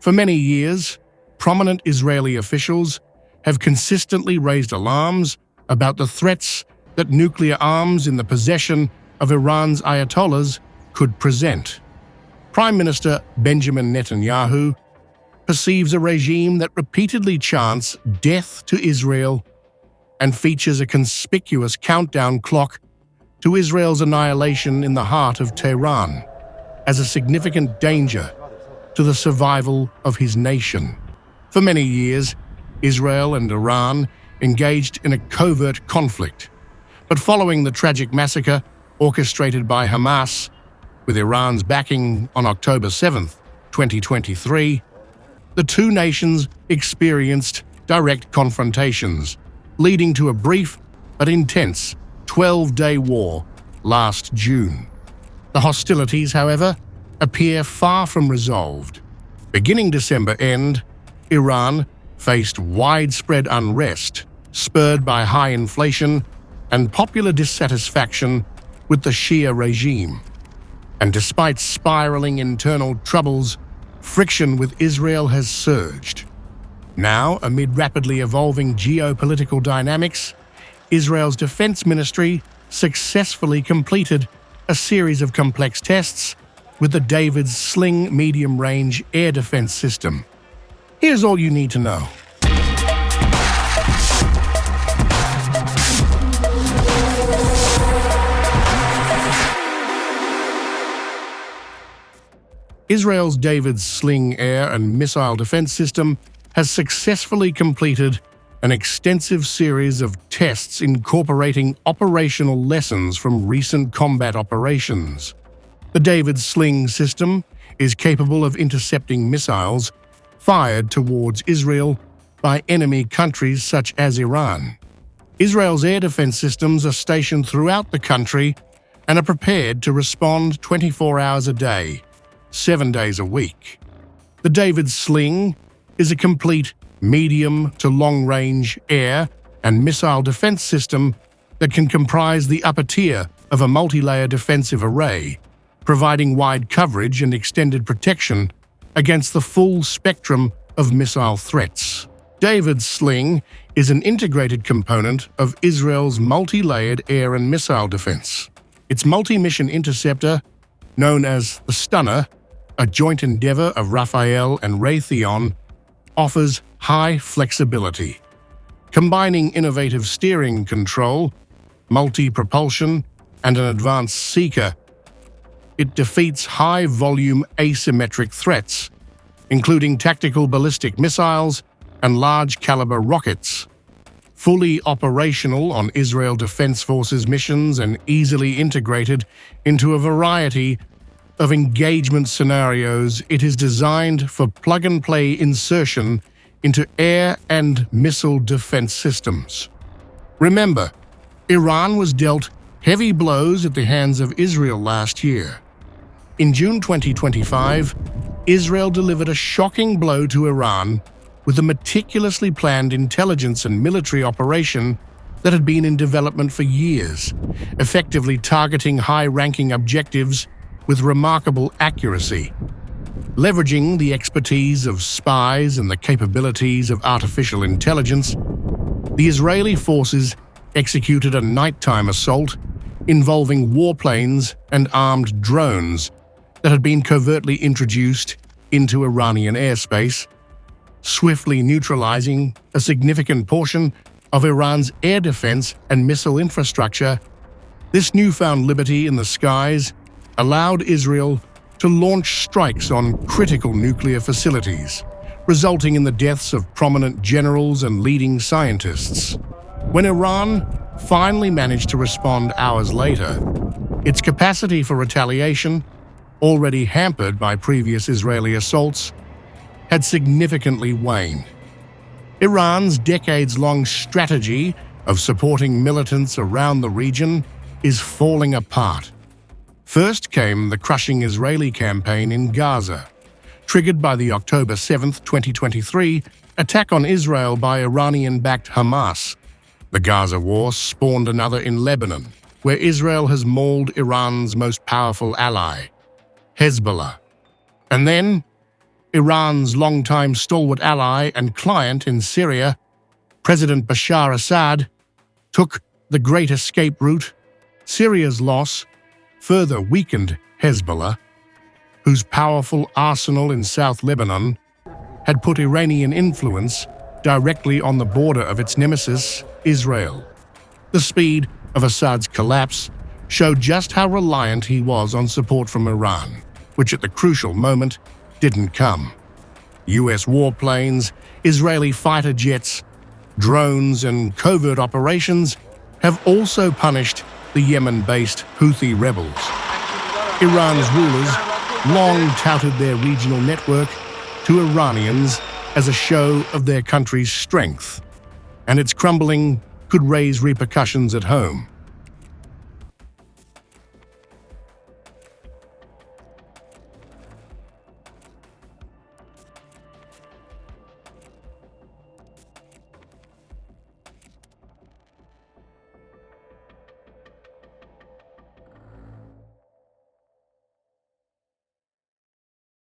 For many years, prominent Israeli officials have consistently raised alarms about the threats that nuclear arms in the possession of Iran's ayatollahs could present. Prime Minister Benjamin Netanyahu perceives a regime that repeatedly chants death to Israel and features a conspicuous countdown clock to Israel's annihilation in the heart of Tehran as a significant danger to the survival of his nation. For many years, Israel and Iran engaged in a covert conflict, but following the tragic massacre orchestrated by Hamas, with Iran's backing on October 7, 2023, the two nations experienced direct confrontations, leading to a brief but intense 12-day war last June. The hostilities, however, appear far from resolved. Beginning December end, Iran faced widespread unrest, spurred by high inflation and popular dissatisfaction with the Shia regime. And despite spiraling internal troubles, friction with Israel has surged. Now, amid rapidly evolving geopolitical dynamics, Israel's defense ministry successfully completed a series of complex tests with the David's Sling medium-range air defense system. Here's all you need to know. Israel's David's Sling air and missile defense system has successfully completed an extensive series of tests incorporating operational lessons from recent combat operations. The David's Sling system is capable of intercepting missiles fired towards Israel by enemy countries such as Iran. Israel's air defense systems are stationed throughout the country and are prepared to respond 24 hours a day, 7 days a week. The David's Sling is a complete medium to long-range air and missile defense system that can comprise the upper tier of a multi-layer defensive array, providing wide coverage and extended protection against the full spectrum of missile threats. David's Sling is an integrated component of Israel's multi-layered air and missile defense. Its multi-mission interceptor, known as the Stunner, a joint endeavor of Rafael and Raytheon, offers high flexibility. Combining innovative steering control, multi-propulsion, and an advanced seeker, it defeats high-volume asymmetric threats, including tactical ballistic missiles and large-caliber rockets. Fully operational on Israel Defense Forces missions and easily integrated into a variety of engagement scenarios, it is designed for plug-and-play insertion into air and missile defense systems. Remember, Iran was dealt heavy blows at the hands of Israel last year. In June 2025, Israel delivered a shocking blow to Iran with a meticulously planned intelligence and military operation that had been in development for years, effectively targeting high-ranking objectives with remarkable accuracy. Leveraging the expertise of spies and the capabilities of artificial intelligence, the Israeli forces executed a nighttime assault involving warplanes and armed drones that had been covertly introduced into Iranian airspace, swiftly neutralizing a significant portion of Iran's air defense and missile infrastructure. This newfound liberty in the skies allowed Israel to launch strikes on critical nuclear facilities, resulting in the deaths of prominent generals and leading scientists. When Iran finally managed to respond hours later, its capacity for retaliation, already hampered by previous Israeli assaults, had significantly waned. Iran's decades-long strategy of supporting militants around the region is falling apart. First came the crushing Israeli campaign in Gaza, triggered by the October 7, 2023, attack on Israel by Iranian-backed Hamas. The Gaza war spawned another in Lebanon, where Israel has mauled Iran's most powerful ally, Hezbollah. And then, Iran's longtime stalwart ally and client in Syria, President Bashar Assad, took the Great Escape route. Syria's loss further weakened Hezbollah, whose powerful arsenal in South Lebanon had put Iranian influence directly on the border of its nemesis, Israel. The speed of Assad's collapse showed just how reliant he was on support from Iran, which at the crucial moment didn't come. US warplanes, Israeli fighter jets, drones, and covert operations have also punished the Yemen-based Houthi rebels. Iran's rulers long touted their regional network to Iranians as a show of their country's strength, and its crumbling could raise repercussions at home.